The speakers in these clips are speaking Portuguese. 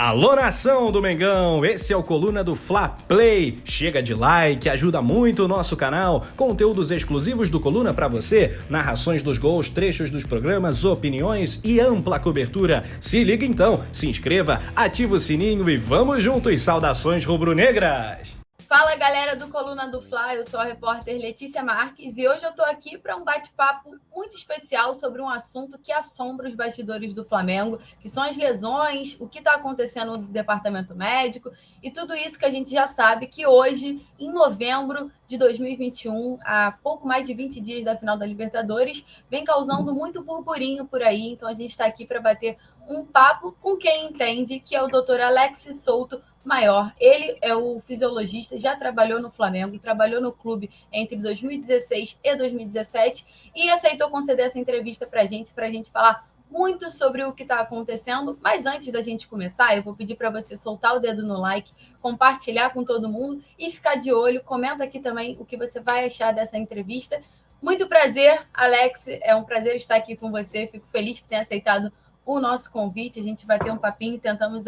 Alô, nação do Mengão, esse é o Coluna do Fla Play. Chega de like, ajuda muito o nosso canal. Conteúdos exclusivos do Coluna pra você, narrações dos gols, trechos dos programas, opiniões e ampla cobertura. Se liga então, se inscreva, ativa o sininho e vamos juntos. Saudações rubro-negras! Fala, galera do Coluna do Fla, eu sou a repórter Letícia Marques e hoje eu tô aqui para um bate-papo muito especial sobre um assunto que assombra os bastidores do Flamengo, que são as lesões, o que está acontecendo no departamento médico e tudo isso que a gente já sabe que hoje, em novembro de 2021, há pouco mais de 20 dias da final da Libertadores, vem causando muito burburinho por aí, então a gente está aqui para bater um papo com quem entende, que é o Dr. Alex Souto Maior. Ele é o fisiologista, já trabalhou no Flamengo, trabalhou no clube entre 2016 e 2017 e aceitou conceder essa entrevista para a gente falar muito sobre o que está acontecendo. Mas antes da gente começar, eu vou pedir para você soltar o dedo no like, compartilhar com todo mundo e ficar de olho. Comenta aqui também o que você vai achar dessa entrevista. Muito prazer, Alex. É um prazer estar aqui com você. Fico feliz que tenha aceitado o nosso convite. A gente vai ter um papinho, tentamos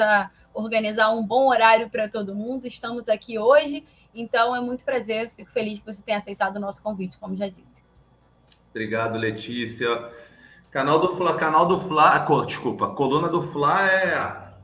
organizar um bom horário para todo mundo. Estamos aqui hoje, então é muito prazer. Fico feliz que você tenha aceitado o nosso convite, como já disse. Obrigado, Letícia. Coluna do Fla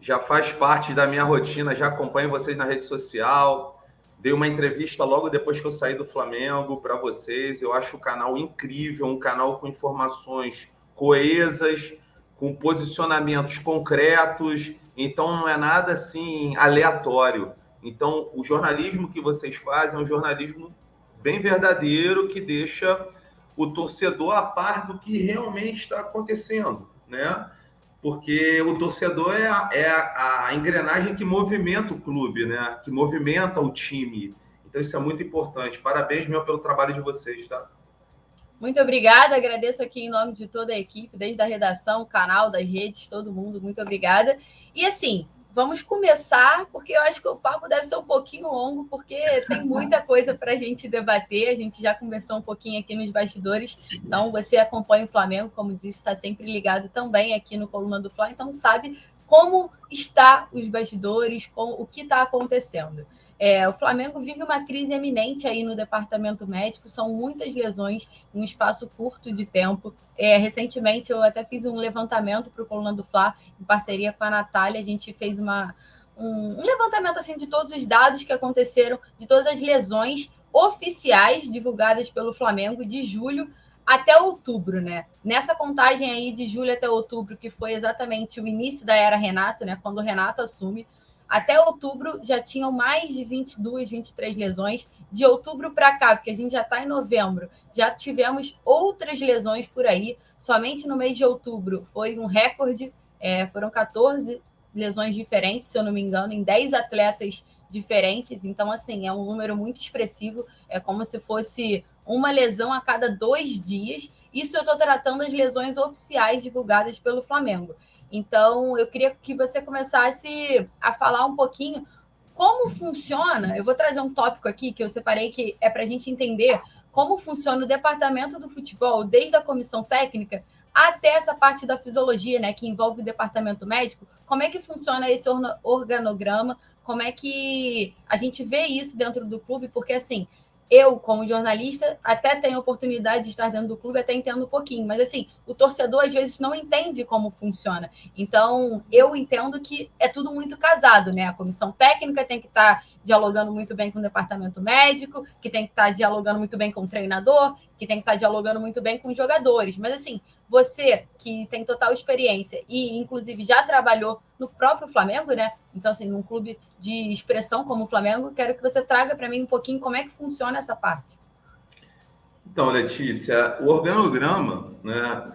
já faz parte da minha rotina, já acompanho vocês na rede social. Dei uma entrevista logo depois que eu saí do Flamengo para vocês. Eu acho o canal incrível, um canal com informações coesas, com posicionamentos concretos, então não é nada assim aleatório. Então, o jornalismo que vocês fazem é um jornalismo bem verdadeiro, que deixa o torcedor a par do que realmente está acontecendo, né? Porque o torcedor é a engrenagem que movimenta o clube, né? Que movimenta o time. Então, isso é muito importante. Parabéns, meu, pelo trabalho de vocês, tá? Muito obrigada, agradeço aqui em nome de toda a equipe, desde a redação, o canal, das redes, todo mundo, muito obrigada. E assim, vamos começar, porque eu acho que o papo deve ser um pouquinho longo, porque tem muita coisa para a gente debater, a gente já conversou um pouquinho aqui nos bastidores, então você acompanha o Flamengo, como disse, está sempre ligado também aqui no Coluna do Fla, então sabe como está os bastidores, o que está acontecendo. O Flamengo vive uma crise eminente aí no departamento médico, são muitas lesões em um espaço curto de tempo. Recentemente, eu até fiz um levantamento para o Coluna do Fla, em parceria com a Natália, a gente fez um levantamento assim, de todos os dados que aconteceram, de todas as lesões oficiais divulgadas pelo Flamengo de julho até outubro, né? Nessa contagem aí de julho até outubro, que foi exatamente o início da era Renato, né? Quando o Renato assume, até outubro já tinham mais de 22, 23 lesões. De outubro para cá, porque a gente já está em novembro, já tivemos outras lesões por aí. Somente no mês de outubro foi um recorde, foram 14 lesões diferentes, se eu não me engano, em 10 atletas diferentes. Então, assim, é um número muito expressivo. É como se fosse uma lesão a cada 2 dias. Isso eu estou tratando as lesões oficiais divulgadas pelo Flamengo. Então, eu queria que você começasse a falar um pouquinho como funciona. Eu vou trazer um tópico aqui que eu separei, que é para a gente entender como funciona o departamento do futebol, desde a comissão técnica até essa parte da fisiologia, né, que envolve o departamento médico. Como é que funciona esse organograma? Como é que a gente vê isso dentro do clube? Porque, assim, eu, como jornalista, até tenho a oportunidade de estar dentro do clube, até entendo um pouquinho, mas assim, o torcedor às vezes não entende como funciona. Então, eu entendo que é tudo muito casado, né? A comissão técnica tem que estar dialogando muito bem com o departamento médico, que tem que estar dialogando muito bem com o treinador, que tem que estar dialogando muito bem com os jogadores. Mas assim, você que tem total experiência e, inclusive, já trabalhou no próprio Flamengo, né? Então, assim, num clube de expressão como o Flamengo, quero que você traga para mim um pouquinho como é que funciona essa parte. Então, Letícia, o organograma, né,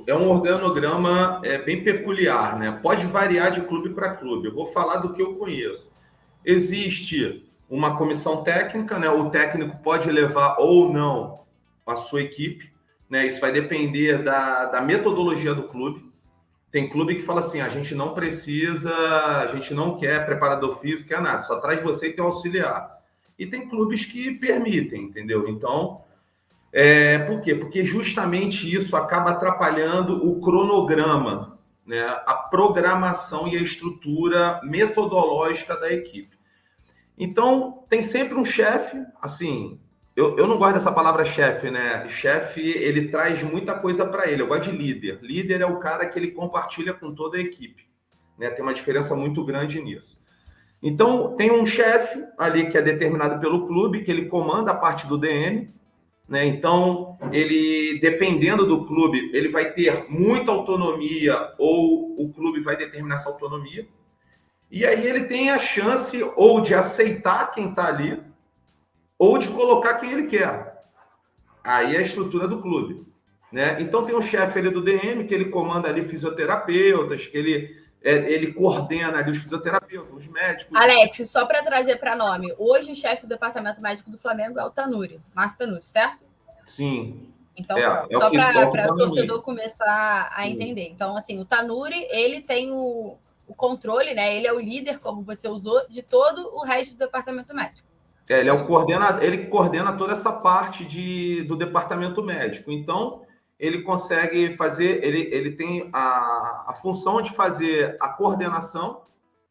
é um organograma bem peculiar, né? Pode variar de clube para clube. Eu vou falar do que eu conheço. Existe uma comissão técnica, né? O técnico pode levar ou não a sua equipe, né? Isso vai depender da metodologia do clube. Tem clube que fala assim, a gente não precisa, a gente não quer preparador físico, quer nada, só traz você e teu auxiliar. E tem clubes que permitem, entendeu? Então, por quê? Porque justamente isso acaba atrapalhando o cronograma, né, a programação e a estrutura metodológica da equipe. Então, tem sempre um chefe, assim, eu não gosto dessa palavra chefe, né? Chefe, ele traz muita coisa para ele. Eu gosto de líder. Líder é o cara que ele compartilha com toda a equipe, né? Tem uma diferença muito grande nisso. Então, tem um chefe ali que é determinado pelo clube, que ele comanda a parte do DM, né? Então, ele, dependendo do clube, ele vai ter muita autonomia ou o clube vai determinar essa autonomia. E aí ele tem a chance ou de aceitar quem está ali ou de colocar quem ele quer. Aí é a estrutura do clube, né? Então, tem um chefe ali do DM, que ele comanda ali fisioterapeutas, que ele coordena ali os fisioterapeutas, os médicos. Alex, só para trazer para nome, hoje o chefe do departamento médico do Flamengo é o Tanuri, Márcio Tanuri, certo? Sim. Então, só para o torcedor começar a entender. Sim. Então, assim, o Tanuri, ele tem o controle, né? Ele é o líder, como você usou, de todo o resto do departamento médico. Ele coordena toda essa parte do departamento médico. Então, ele consegue fazer, ele tem a função de fazer a coordenação,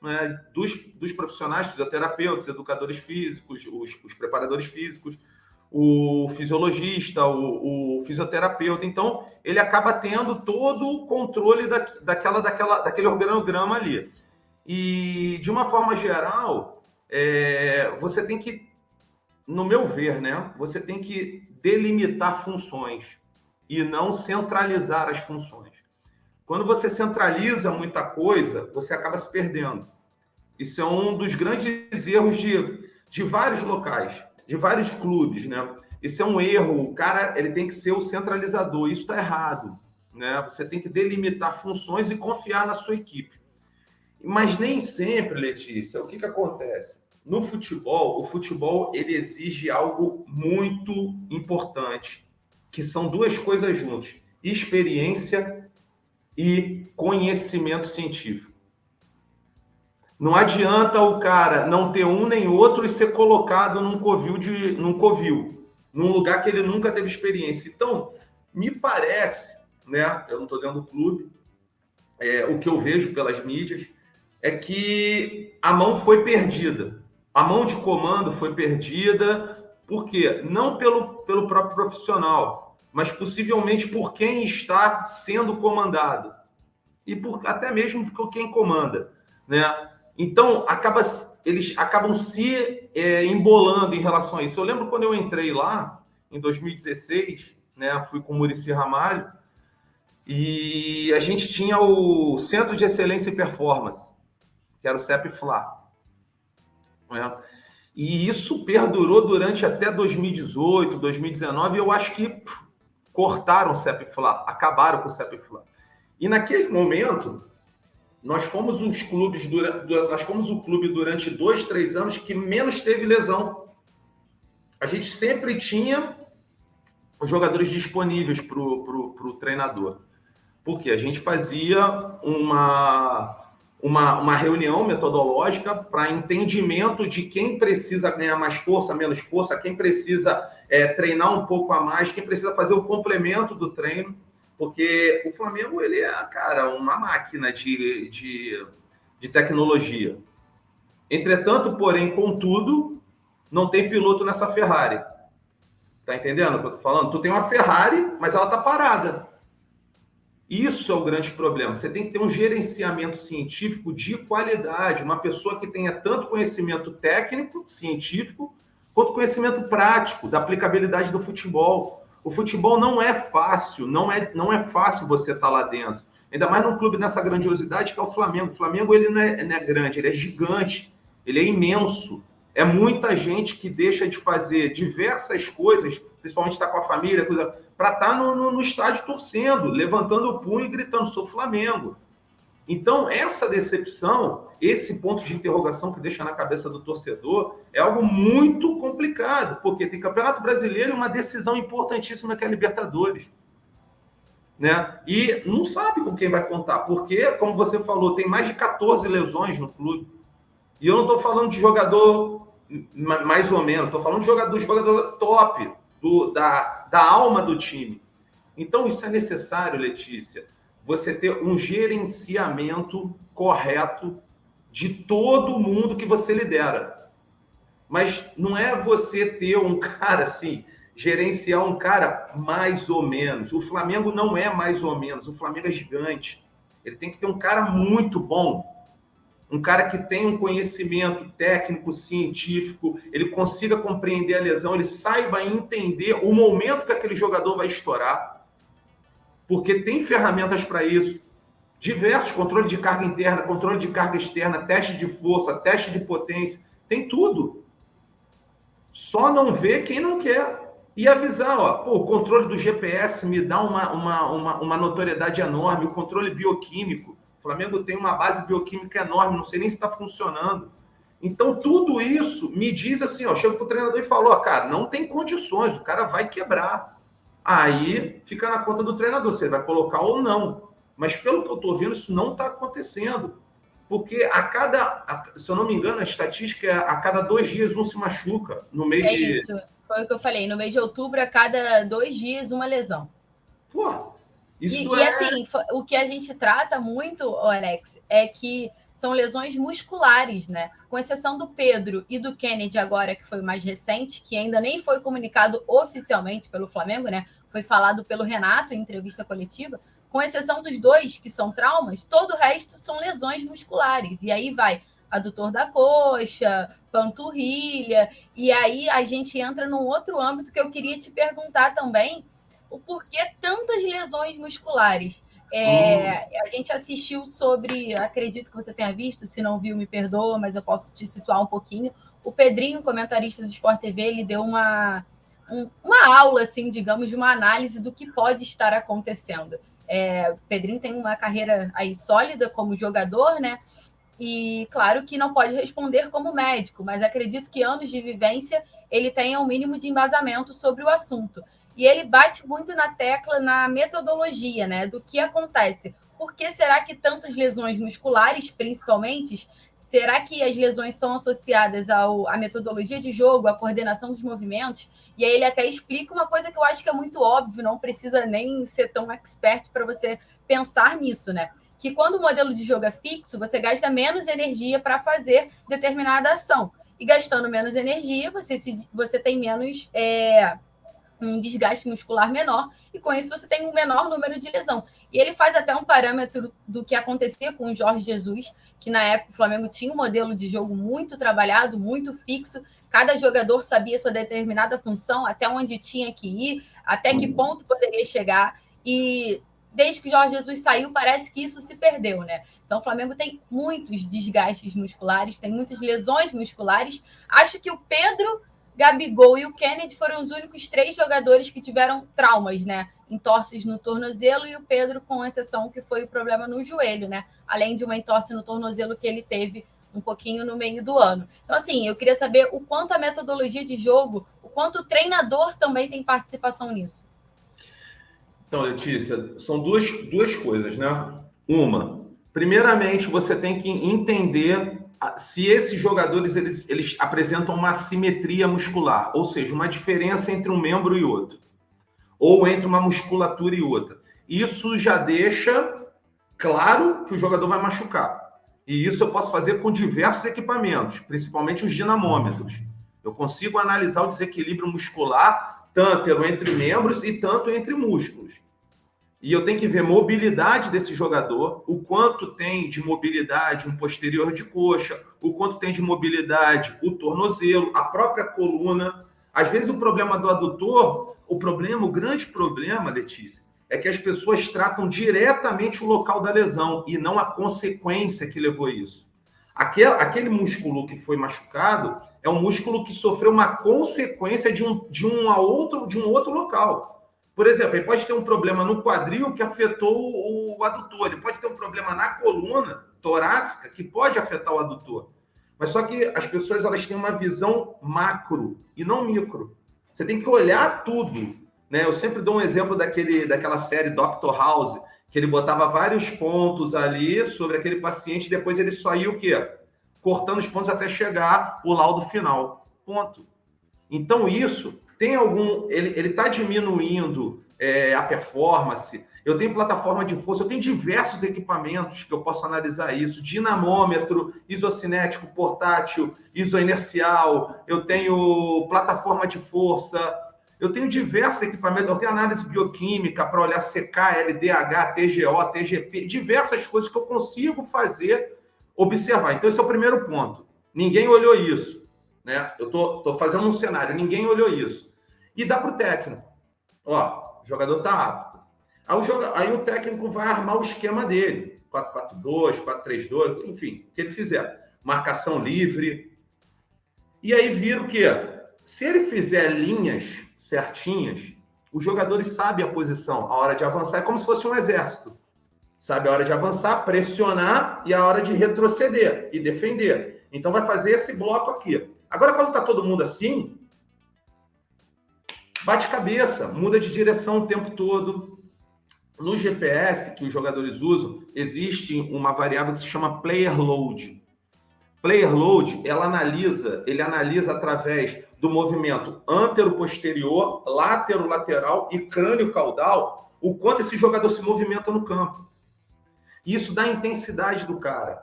né, dos profissionais, fisioterapeutas, educadores físicos, os preparadores físicos, o fisiologista, o fisioterapeuta. Então, ele acaba tendo todo o controle daquele organograma ali. E, de uma forma geral, você tem que, no meu ver, né, você tem que delimitar funções e não centralizar as funções. Quando você centraliza muita coisa, você acaba se perdendo. Isso é um dos grandes erros de vários locais, de vários clubes, né? Isso é um erro. O cara, ele tem que ser o centralizador. Isso está errado, né? Você tem que delimitar funções e confiar na sua equipe. Mas nem sempre, Letícia, o que acontece? No futebol, o futebol ele exige algo muito importante, que são duas coisas juntas: experiência e conhecimento científico. Não adianta o cara não ter um nem outro e ser colocado num covil, num lugar que ele nunca teve experiência. Então, me parece, né? Eu não estou dentro do clube, o que eu vejo pelas mídias é que a mão foi perdida. A mão de comando foi perdida, por quê? Não pelo próprio profissional, mas possivelmente por quem está sendo comandado. E até mesmo por quem comanda, né? Então, eles acabam se embolando em relação a isso. Eu lembro quando eu entrei lá, em 2016, né? Fui com o Muricy Ramalho, e a gente tinha o Centro de Excelência e Performance, que era o CEP-FLA. Né? E isso perdurou durante até 2018, 2019, e eu acho que cortaram o CEP-FLA, acabaram com o CEP-FLA. E naquele momento, nós fomos o clube durante 2, 3 anos que menos teve lesão. A gente sempre tinha os jogadores disponíveis para o treinador. Porque a gente fazia uma reunião metodológica para entendimento de quem precisa ganhar mais força, menos força, quem precisa treinar um pouco a mais, quem precisa fazer o complemento do treino, porque o Flamengo ele é, cara, uma máquina de tecnologia. Entretanto, porém, contudo, não tem piloto nessa Ferrari. Tá entendendo o que eu tô falando? Tu tem uma Ferrari, mas ela tá parada. Isso é o grande problema. Você tem que ter um gerenciamento científico de qualidade, uma pessoa que tenha tanto conhecimento técnico, científico, quanto conhecimento prático, da aplicabilidade do futebol. O futebol não é fácil, não é fácil você estar lá dentro. Ainda mais num clube nessa grandiosidade que é o Flamengo. O Flamengo ele não é grande, ele é gigante, ele é imenso. É muita gente que deixa de fazer diversas coisas, principalmente estar com a família, para estar no estádio torcendo, levantando o punho e gritando, sou Flamengo. Então, essa decepção, esse ponto de interrogação que deixa na cabeça do torcedor, é algo muito complicado, porque tem Campeonato Brasileiro e uma decisão importantíssima que é a Libertadores. Né? E não sabe com quem vai contar, porque, como você falou, tem mais de 14 lesões no clube. E eu não estou falando de jogador mais ou menos, estou falando de jogador top, da alma do time. Então, isso é necessário, Letícia, você ter um gerenciamento correto de todo mundo que você lidera. Mas não é você ter um cara assim, gerenciar um cara mais ou menos. O Flamengo não é mais ou menos, o Flamengo é gigante. Ele tem que ter um cara muito bom, um cara que tem um conhecimento técnico, científico, ele consiga compreender a lesão, ele saiba entender o momento que aquele jogador vai estourar, porque tem ferramentas para isso. Diversos, controle de carga interna, controle de carga externa, teste de força, teste de potência, tem tudo. Só não vê quem não quer. E avisar, ó, pô, o controle do GPS me dá uma notoriedade enorme, o controle bioquímico. O Flamengo tem uma base bioquímica enorme, não sei nem se está funcionando. Então, tudo isso me diz assim, ó, chego para o treinador e falo, ó, cara, não tem condições, o cara vai quebrar. Aí fica na conta do treinador, se ele vai colocar ou não. Mas pelo que eu estou vendo, isso não está acontecendo. Porque se eu não me engano, a estatística é a cada 2 dias um se machuca no mês de... Isso, foi o que eu falei. No mês de outubro, a cada 2 dias, uma lesão. Pô, isso e assim, o que a gente trata muito, Alex, é que são lesões musculares, né? Com exceção do Pedro e do Kennedy agora, que foi o mais recente, que ainda nem foi comunicado oficialmente pelo Flamengo, né? Foi falado pelo Renato em entrevista coletiva. Com exceção dos 2, que são traumas, todo o resto são lesões musculares. E aí vai adutor da coxa, panturrilha, e aí a gente entra num outro âmbito que eu queria te perguntar também, o porquê tantas lesões musculares. A gente assistiu sobre, acredito que você tenha visto, se não viu, me perdoa, mas eu posso te situar um pouquinho. O Pedrinho, comentarista do Sport TV, ele deu uma aula, assim, digamos, de uma análise do que pode estar acontecendo. O Pedrinho tem uma carreira aí sólida como jogador, né? E claro que não pode responder como médico, mas acredito que anos de vivência ele tenha um mínimo de embasamento sobre o assunto. E ele bate muito na tecla na metodologia, né? Do que acontece. Por que será que tantas lesões musculares, principalmente, será que as lesões são associadas à metodologia de jogo, à coordenação dos movimentos? E aí ele até explica uma coisa que eu acho que é muito óbvio, não precisa nem ser tão expert para você pensar nisso, né? Que quando o modelo de jogo é fixo, você gasta menos energia para fazer determinada ação. E gastando menos energia, você tem menos... um desgaste muscular menor, e com isso você tem um menor número de lesão. E ele faz até um parâmetro do que acontecia com o Jorge Jesus, que na época o Flamengo tinha um modelo de jogo muito trabalhado, muito fixo, cada jogador sabia sua determinada função, até onde tinha que ir, até que ponto poderia chegar, e desde que o Jorge Jesus saiu, parece que isso se perdeu, né? Então o Flamengo tem muitos desgastes musculares, tem muitas lesões musculares. Acho que o Pedro, Gabigol e o Kennedy foram os únicos 3 jogadores que tiveram traumas, né? Entorses no tornozelo, e o Pedro, com exceção, que foi o problema no joelho, né? Além de uma entorse no tornozelo que ele teve um pouquinho no meio do ano. Então, assim, eu queria saber o quanto a metodologia de jogo, o quanto o treinador também tem participação nisso. Então, Letícia, são duas coisas, né? Primeiramente, você tem que entender se esses jogadores eles apresentam uma assimetria muscular, ou seja, uma diferença entre um membro e outro, ou entre uma musculatura e outra. Isso já deixa claro que o jogador vai machucar. E isso eu posso fazer com diversos equipamentos, principalmente os dinamômetros. Eu consigo analisar o desequilíbrio muscular, tanto entre membros e tanto entre músculos. E eu tenho que ver mobilidade desse jogador, o quanto tem de mobilidade um posterior de coxa, o quanto tem de mobilidade o tornozelo, a própria coluna. Às vezes o problema do adutor, o grande problema, Letícia, é que as pessoas tratam diretamente o local da lesão e não a consequência que levou isso. Aquele músculo que foi machucado é um músculo que sofreu uma consequência de um outro local. Por exemplo, ele pode ter um problema no quadril que afetou o adutor. Ele pode ter um problema na coluna torácica que pode afetar o adutor. Mas só que as pessoas elas têm uma visão macro e não micro. Você tem que olhar tudo, né? Eu sempre dou um exemplo daquela série Dr. House, que ele botava vários pontos ali sobre aquele paciente e depois ele só ia o quê? Cortando os pontos até chegar o laudo final. Ponto. Então isso... tem algum... Ele está diminuindo a performance, eu tenho plataforma de força, eu tenho diversos equipamentos que eu posso analisar isso, dinamômetro, isocinético, portátil, isoinercial, eu tenho plataforma de força, eu tenho diversos equipamentos, eu tenho análise bioquímica para olhar CK, LDH, TGO, TGP, diversas coisas que eu consigo fazer, observar. Então, esse é o primeiro ponto. Ninguém olhou isso, né? Eu tô fazendo um cenário, ninguém olhou isso. E dá para o técnico. Ó, o jogador está apto. Aí o técnico vai armar o esquema dele. 4-4-2, 4-3-2, enfim, o que ele fizer. Marcação livre. E aí vira o quê? Se ele fizer linhas certinhas, os jogadores sabem a posição, a hora de avançar. É como se fosse um exército. Sabe a hora de avançar, pressionar e a hora de retroceder e defender. Então vai fazer esse bloco aqui. Agora, quando está todo mundo assim, bate cabeça, muda de direção o tempo todo. No GPS que os jogadores usam, existe uma variável que se chama player load. Player load, ele analisa através do movimento antero-posterior, látero-lateral e crânio-caudal, o quanto esse jogador se movimenta no campo. Isso dá intensidade do cara.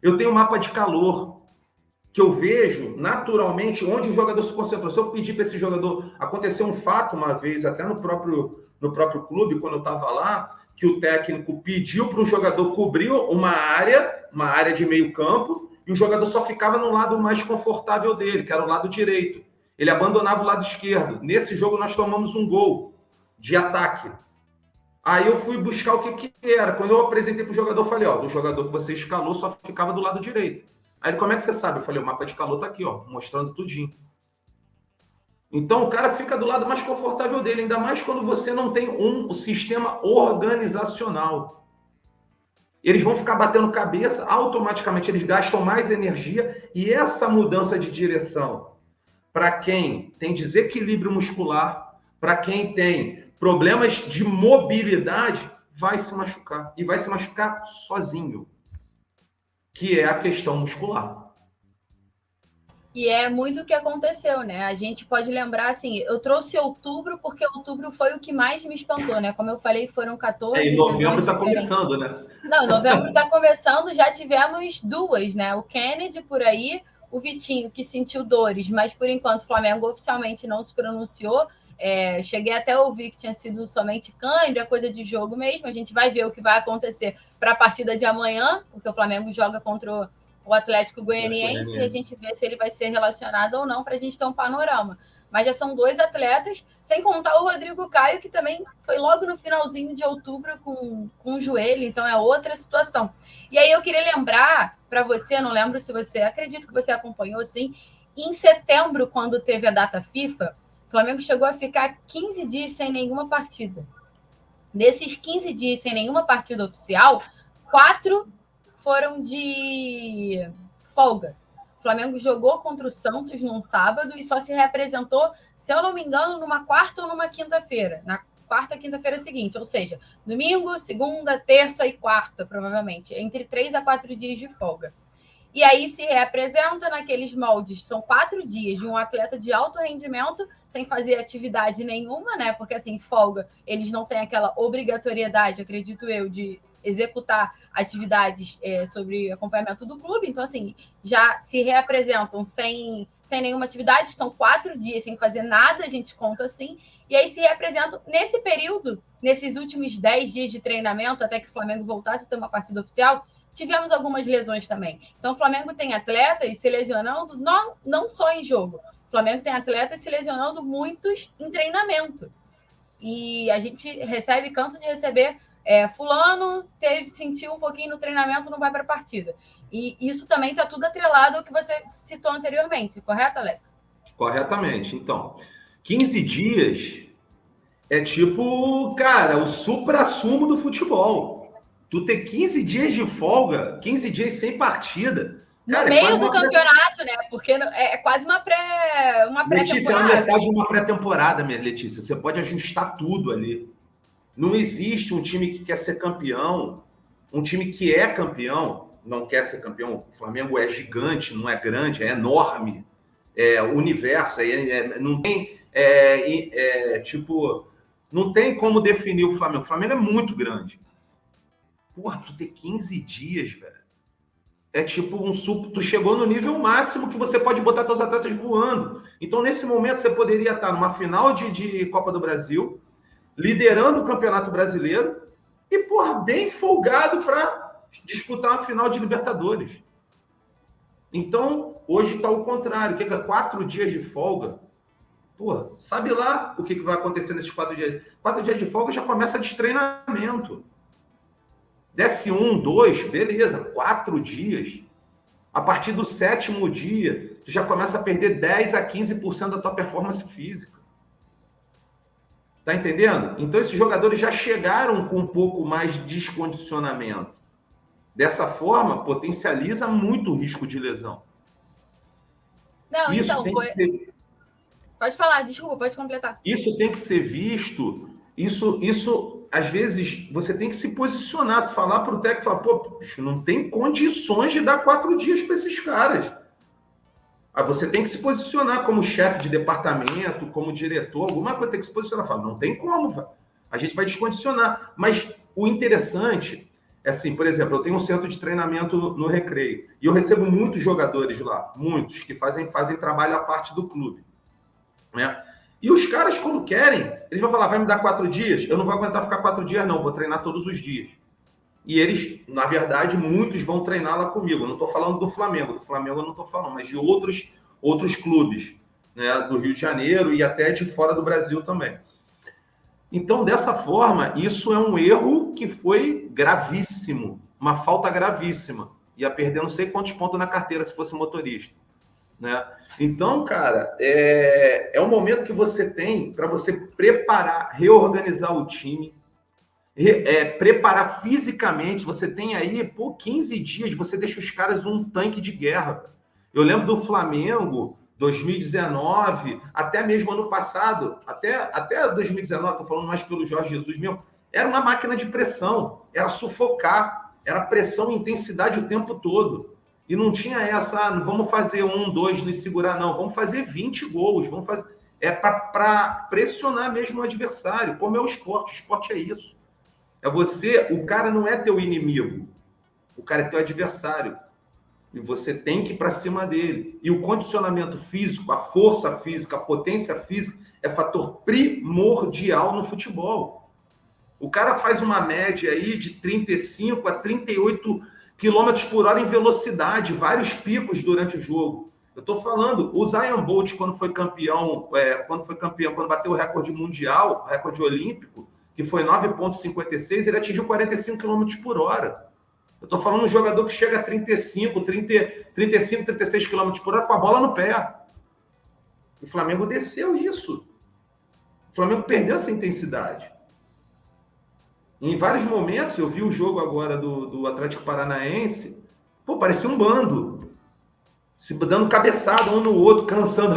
Eu tenho um mapa de calor, que eu vejo naturalmente onde o jogador se concentrou. Se eu pedir para esse jogador... Aconteceu um fato uma vez, até no próprio clube, quando eu estava lá, que o técnico pediu para o jogador cobrir uma área de meio campo, e o jogador só ficava no lado mais confortável dele, que era o lado direito. Ele abandonava o lado esquerdo. Nesse jogo nós tomamos um gol de ataque. Aí eu fui buscar o que era. Quando eu apresentei para o jogador, eu falei, ó, o jogador que você escalou só ficava do lado direito. Aí ele, como é que você sabe? Eu falei, o mapa de calor tá aqui, ó, mostrando tudinho. Então o cara fica do lado mais confortável dele, ainda mais quando você não tem um sistema organizacional. Eles vão ficar batendo cabeça, automaticamente eles gastam mais energia, e essa mudança de direção, para quem tem desequilíbrio muscular, para quem tem problemas de mobilidade, vai se machucar. E vai se machucar sozinho, que é a questão muscular. E é muito o que aconteceu, né? A gente pode lembrar, assim, eu trouxe outubro porque outubro foi o que mais me espantou, né? Como eu falei, foram 14 em novembro está começando, né? Não, novembro está começando, já tivemos duas, né? O Kennedy por aí, o Vitinho, que sentiu dores, mas por enquanto o Flamengo oficialmente não se pronunciou. Cheguei até a ouvir que tinha sido somente cãibra, coisa de jogo mesmo. A gente vai ver o que vai acontecer para a partida de amanhã, porque o Flamengo joga contra o Atlético Goianiense, e a gente vê se ele vai ser relacionado ou não, para a gente ter um panorama. Mas já são dois atletas, sem contar o Rodrigo Caio, que também foi logo no finalzinho de outubro com o joelho, então é outra situação. E aí eu queria lembrar para você, não lembro se você, acredito que você acompanhou, sim, em setembro, quando teve a data FIFA, o Flamengo chegou a ficar 15 dias sem nenhuma partida. Desses 15 dias sem nenhuma partida oficial, 4 foram de folga. O Flamengo jogou contra o Santos num sábado e só se reapresentou, se eu não me engano, numa quarta ou numa quinta-feira. Na quarta, quinta-feira seguinte, ou seja, domingo, segunda, terça e quarta, provavelmente, entre 3 a 4 dias de folga. E aí se reapresenta naqueles moldes. São 4 dias de um atleta de alto rendimento, sem fazer atividade nenhuma, né? Porque, assim, folga, eles não têm aquela obrigatoriedade, acredito eu, de executar atividades sobre acompanhamento do clube. Então, assim, já se reapresentam sem nenhuma atividade, estão 4 dias sem fazer nada, a gente conta assim, e aí se reapresentam nesse período, nesses últimos 10 dias de treinamento, até que o Flamengo voltasse a ter uma partida oficial, tivemos algumas lesões também. Então, o Flamengo tem atletas se lesionando, não só em jogo. O Flamengo tem atletas se lesionando muitos em treinamento. E a gente cansa de receber fulano sentiu um pouquinho no treinamento, não vai para a partida. E isso também está tudo atrelado ao que você citou anteriormente, correto, Alex? Corretamente. Então, 15 dias é tipo, cara, o supra-sumo do futebol. Tu ter 15 dias de folga, 15 dias sem partida. Cara, no meio do campeonato, né? Porque é quase uma pré-temporada. Letícia, é a metade de uma pré-temporada, minha Letícia. Você pode ajustar tudo ali. Não existe um time que quer ser campeão, um time que é campeão, não quer ser campeão. O Flamengo é gigante, não é grande, é enorme. É o universo, não tem, tipo, Não tem como definir o Flamengo. O Flamengo é muito grande. Porra, tu ter 15 dias, velho. É tipo tu chegou no nível máximo que você pode botar teus atletas voando. Então, nesse momento, você poderia estar numa final de Copa do Brasil, liderando o Campeonato Brasileiro e, porra, bem folgado para disputar uma final de Libertadores. Então, hoje está o contrário. Que é 4 dias de folga. Pô, sabe lá o que vai acontecer nesses 4 dias? 4 dias de folga já começa destreinamento. Desce 1, 2, beleza. 4 dias. A partir do 7º dia, tu já começa a perder 10 a 15% da tua performance física. Tá entendendo? Então, esses jogadores já chegaram com um pouco mais de descondicionamento. Dessa forma, potencializa muito o risco de lesão. Não, isso então, tem foi... que ser... Pode falar, desculpa, pode completar. Isso tem que ser visto, isso às vezes, você tem que se posicionar, falar para o técnico, falar, pô, bicho, não tem condições de dar 4 dias para esses caras. Aí você tem que se posicionar como chefe de departamento, como diretor, alguma coisa tem que se posicionar, falar, não tem como, véio. A gente vai descondicionar. Mas o interessante é assim, por exemplo, eu tenho um centro de treinamento no Recreio, e eu recebo muitos jogadores lá, muitos, que fazem trabalho à parte do clube. Né? E os caras, quando querem, eles vão falar, vai me dar 4 dias? Eu não vou aguentar ficar 4 dias, não. Vou treinar todos os dias. E eles, na verdade, muitos vão treinar lá comigo. Eu não estou falando do Flamengo. Do Flamengo eu não estou falando, mas de outros clubes, né? Do Rio de Janeiro e até de fora do Brasil também. Então, dessa forma, isso é um erro que foi gravíssimo. Uma falta gravíssima. Ia perder não sei quantos pontos na carteira se fosse motorista. Né? Então, cara, é um momento que você tem para você preparar, reorganizar o time, preparar fisicamente. Você tem aí, 15 dias, você deixa os caras um tanque de guerra. Eu lembro do Flamengo, 2019, até mesmo ano passado, até 2019, estou falando mais pelo Jorge Jesus mesmo, era uma máquina de pressão, era sufocar, era pressão e intensidade o tempo todo. E não tinha essa, não vamos fazer 1, 2, nos segurar, não. Vamos fazer 20 gols. Vamos fazer... É para pressionar mesmo o adversário. Como é o esporte? O esporte é isso. É você... O cara não é teu inimigo. O cara é teu adversário. E você tem que ir para cima dele. E o condicionamento físico, a força física, a potência física é fator primordial no futebol. O cara faz uma média aí de 35 a 38 quilômetros por hora em velocidade, vários picos durante o jogo. Eu estou falando, o Usain Bolt, quando bateu o recorde mundial, recorde olímpico, que foi 9,56, ele atingiu 45 quilômetros por hora. Eu estou falando de um jogador que chega a 35, 36 quilômetros por hora com a bola no pé. O Flamengo desceu isso. O Flamengo perdeu essa intensidade. Em vários momentos, eu vi o jogo agora do Atlético Paranaense, pô, parecia um bando, se dando cabeçada um no outro, cansando,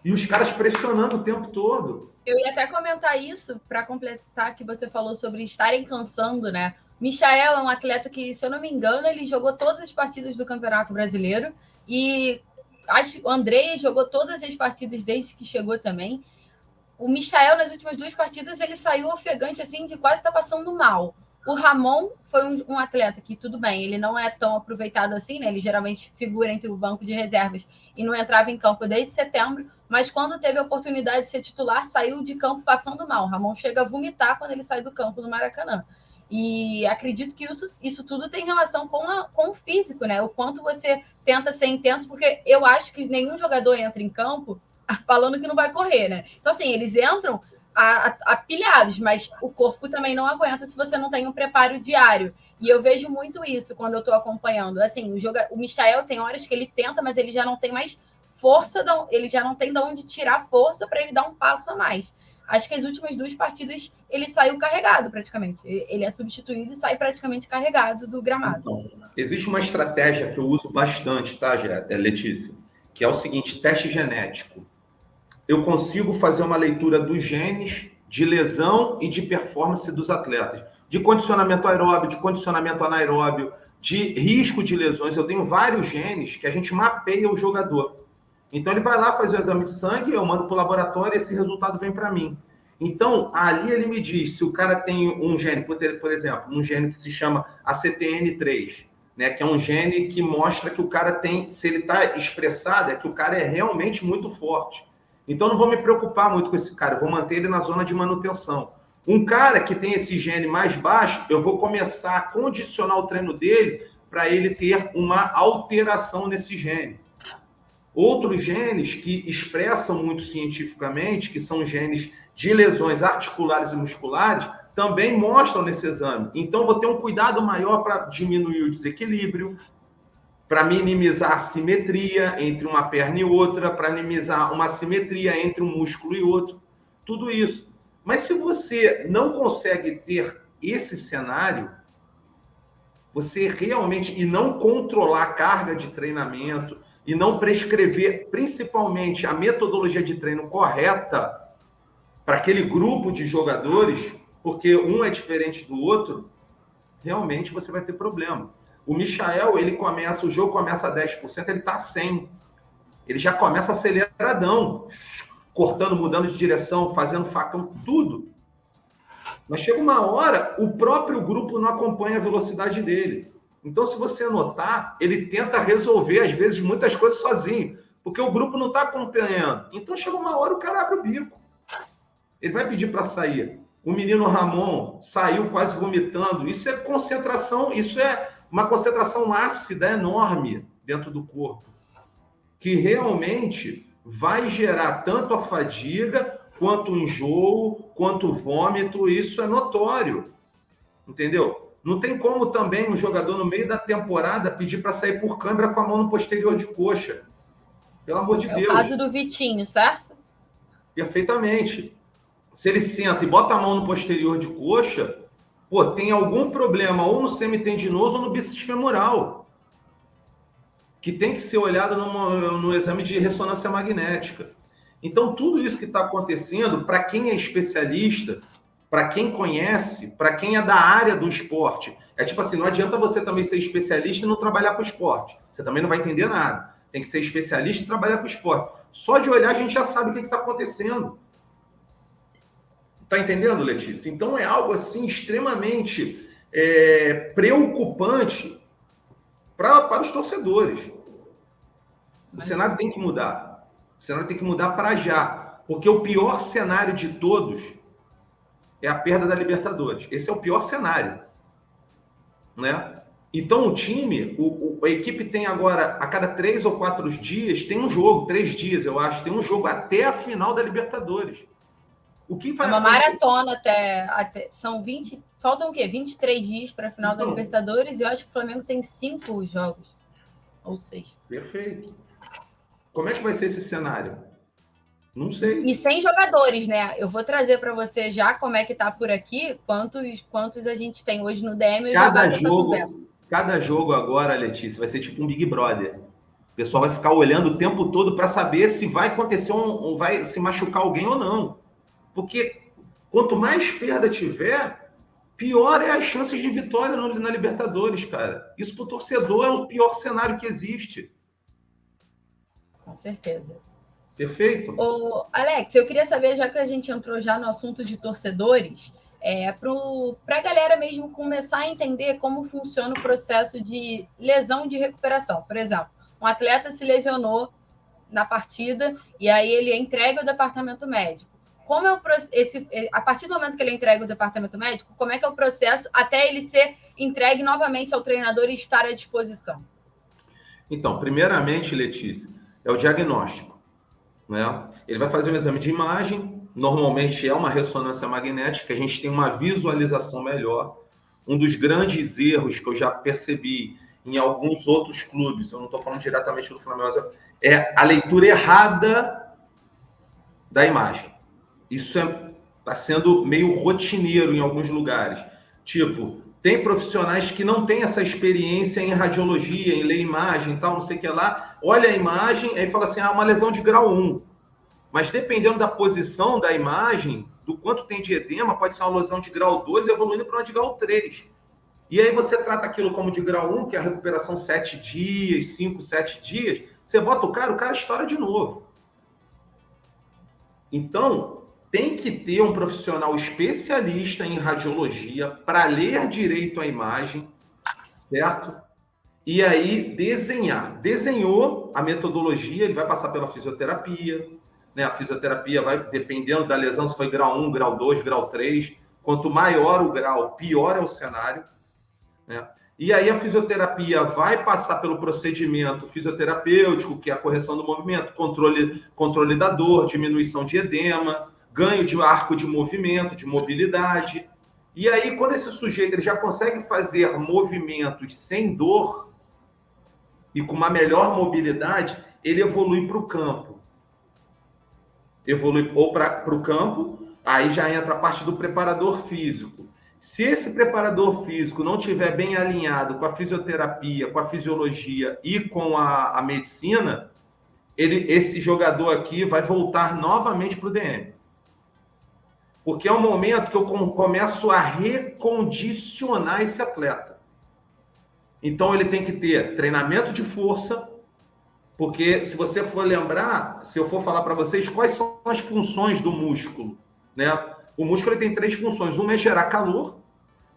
e os caras pressionando o tempo todo. Eu ia até comentar isso, para completar que você falou sobre estarem cansando, né? Michael é um atleta que, se eu não me engano, ele jogou todas as partidas do Campeonato Brasileiro, e o Andrei jogou todas as partidas desde que chegou também. O Michael, nas últimas 2 partidas, ele saiu ofegante, assim, de quase estar passando mal. O Ramon foi um atleta que, tudo bem, ele não é tão aproveitado assim, né? Ele geralmente figura entre o banco de reservas e não entrava em campo desde setembro, mas quando teve a oportunidade de ser titular, saiu de campo passando mal. O Ramon chega a vomitar quando ele sai do campo no Maracanã. E acredito que isso tudo tem relação com o físico, né? O quanto você tenta ser intenso, porque eu acho que nenhum jogador entra em campo falando que não vai correr, né? Então, assim, eles entram apilhados, mas o corpo também não aguenta se você não tem um preparo diário. E eu vejo muito isso quando eu estou acompanhando. Assim, o Michael tem horas que ele tenta, mas ele já não tem mais força, ele já não tem de onde tirar força para ele dar um passo a mais. Acho que as últimas 2 partidas ele saiu carregado praticamente. Ele é substituído e sai praticamente carregado do gramado. Então, existe uma estratégia que eu uso bastante, tá, Letícia? Que é o seguinte, teste genético. Eu consigo fazer uma leitura dos genes de lesão e de performance dos atletas. De condicionamento aeróbio, de condicionamento anaeróbio, de risco de lesões. Eu tenho vários genes que a gente mapeia o jogador. Então, ele vai lá fazer o exame de sangue, eu mando para o laboratório e esse resultado vem para mim. Então, ali ele me diz se o cara tem um gene, por exemplo, um gene que se chama ACTN3, né, que é um gene que mostra que o cara tem, se ele está expressado, é que o cara é realmente muito forte. Então, não vou me preocupar muito com esse cara, eu vou manter ele na zona de manutenção. Um cara que tem esse gene mais baixo, eu vou começar a condicionar o treino dele para ele ter uma alteração nesse gene. Outros genes que expressam muito cientificamente, que são genes de lesões articulares e musculares, também mostram nesse exame. Então, vou ter um cuidado maior para diminuir o desequilíbrio, para minimizar a simetria entre uma perna e outra, para minimizar uma simetria entre um músculo e outro, tudo isso. Mas se você não consegue ter esse cenário, você realmente, e não controlar a carga de treinamento, e não prescrever, principalmente, a metodologia de treino correta para aquele grupo de jogadores, porque um é diferente do outro, realmente você vai ter problema. O Michael, ele começa, o jogo começa a 10%, ele está a 100%. Ele já começa aceleradão, cortando, mudando de direção, fazendo facão, tudo. Mas chega uma hora, o próprio grupo não acompanha a velocidade dele. Então, se você notar, ele tenta resolver, às vezes, muitas coisas sozinho, porque o grupo não está acompanhando. Então, chega uma hora, o cara abre o bico. Ele vai pedir para sair. O menino Ramon saiu quase vomitando. Isso é concentração, isso é uma concentração ácida enorme dentro do corpo, que realmente vai gerar tanto a fadiga, quanto o enjoo, quanto o vômito. Isso é notório. Entendeu? Não tem como também um jogador no meio da temporada pedir para sair por câimbra com a mão no posterior de coxa. Pelo amor de Deus. É o caso do Vitinho, certo? Perfeitamente. Se ele senta e bota a mão no posterior de coxa, pô, tem algum problema ou no semitendinoso ou no bíceps femoral, que tem que ser olhado no exame de ressonância magnética. Então, tudo isso que está acontecendo, para quem é especialista, para quem conhece, para quem é da área do esporte, é tipo assim, não adianta você também ser especialista e não trabalhar com esporte. Você também não vai entender nada. Tem que ser especialista e trabalhar com esporte. Só de olhar a gente já sabe o que está acontecendo. Tá entendendo, Letícia? Então é algo assim extremamente preocupante para os torcedores. O cenário tem que mudar. O cenário tem que mudar para já. Porque o pior cenário de todos é a perda da Libertadores. Esse é o pior cenário, né? Então o time, a equipe tem agora, a cada 3 ou 4 dias, tem um jogo, 3 dias eu acho, tem um jogo até a final da Libertadores. O que vai uma maratona até são 20, faltam o quê? 23 dias para a final da Libertadores, e eu acho que o Flamengo tem 5 jogos, ou 6. Perfeito. Como é que vai ser esse cenário? Não sei. E sem jogadores, né? Eu vou trazer para você já como é que tá por aqui, quantos a gente tem hoje no DM. Cada jogo agora, Letícia, vai ser tipo um Big Brother. O pessoal vai ficar olhando o tempo todo para saber se vai acontecer ou vai se machucar alguém ou não. Porque quanto mais perda tiver, pior é as chances de vitória na Libertadores, cara. Isso para o torcedor é o pior cenário que existe. Com certeza. Perfeito? Ô, Alex, eu queria saber, já que a gente entrou já no assunto de torcedores, para a galera mesmo começar a entender como funciona o processo de lesão de recuperação. Por exemplo, um atleta se lesionou na partida e aí ele é entregue ao departamento médico. Como é a partir do momento que ele entrega o departamento médico, como é que é o processo até ele ser entregue novamente ao treinador e estar à disposição? Então, primeiramente, Letícia, é o diagnóstico, né? Ele vai fazer um exame de imagem, normalmente é uma ressonância magnética, a gente tem uma visualização melhor. Um dos grandes erros que eu já percebi em alguns outros clubes, eu não estou falando diretamente do Flamengo, é a leitura errada da imagem. Isso está sendo meio rotineiro em alguns lugares. Tipo, tem profissionais que não têm essa experiência em radiologia, em ler imagem e tal, não sei o que lá. Olha a imagem, aí fala assim, uma lesão de grau 1. Mas dependendo da posição da imagem, do quanto tem de edema, pode ser uma lesão de grau 2 evoluindo para uma de grau 3. E aí você trata aquilo como de grau 1, que é a recuperação 7 dias, 5, 7 dias. Você bota o cara estoura de novo. Então, tem que ter um profissional especialista em radiologia para ler direito a imagem, certo? E aí desenhar. Desenhou a metodologia, ele vai passar pela fisioterapia, né? A fisioterapia vai, dependendo da lesão, se foi grau 1, grau 2, grau 3. Quanto maior o grau, pior é o cenário, né? E aí a fisioterapia vai passar pelo procedimento fisioterapêutico, que é a correção do movimento, controle da dor, diminuição de edema, ganho de arco de movimento, de mobilidade. E aí, quando esse sujeito ele já consegue fazer movimentos sem dor e com uma melhor mobilidade, ele evolui para o campo. Evolui ou para o campo, aí já entra a parte do preparador físico. Se esse preparador físico não estiver bem alinhado com a fisioterapia, com a fisiologia e com a medicina, esse jogador aqui vai voltar novamente para o DM. Porque é o momento que eu começo a recondicionar esse atleta. Então, ele tem que ter treinamento de força, porque se você for lembrar, se eu for falar para vocês, quais são as funções do músculo, né? O músculo ele tem 3 funções. Uma é gerar calor,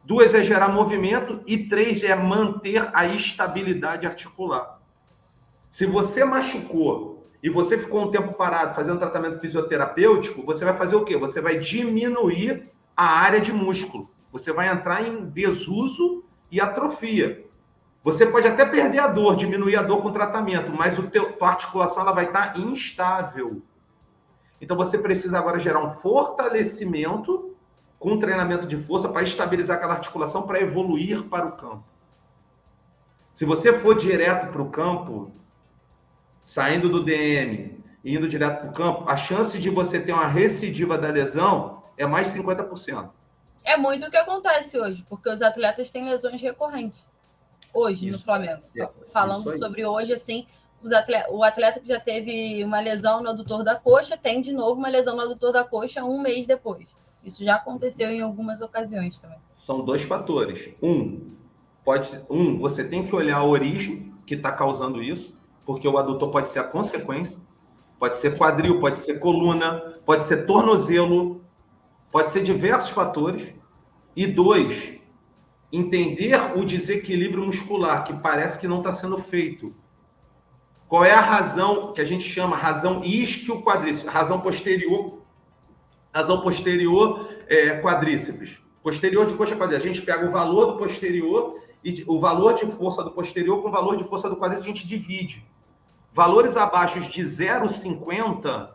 2 é gerar movimento e 3 é manter a estabilidade articular. Se você machucou e você ficou um tempo parado fazendo tratamento fisioterapêutico, você vai fazer o quê? Você vai diminuir a área de músculo. Você vai entrar em desuso e atrofia. Você pode até perder a dor, diminuir a dor com o tratamento, mas tua articulação ela vai estar instável. Então, você precisa agora gerar um fortalecimento com treinamento de força para estabilizar aquela articulação, para evoluir para o campo. Se você for direto para o campo, saindo do DM e indo direto para o campo, a chance de você ter uma recidiva da lesão é mais de 50%. É muito o que acontece hoje, porque os atletas têm lesões recorrentes. Hoje, no Flamengo. Falando sobre hoje, assim, o atleta que já teve uma lesão no adutor da coxa tem de novo uma lesão no adutor da coxa um mês depois. Isso já aconteceu em algumas ocasiões também. São 2 fatores. Você tem que olhar a origem que está causando isso, porque o adutor pode ser a consequência, pode ser quadril, pode ser coluna, pode ser tornozelo, pode ser diversos fatores. E 2, entender o desequilíbrio muscular, que parece que não está sendo feito. Qual é a razão que a gente chama razão isquio-quadríceps? Razão posterior quadríceps. Posterior de coxa quadríceps. A gente pega o valor do posterior e o valor de força do posterior com o valor de força do quadríceps, a gente divide. Valores abaixo de 0,50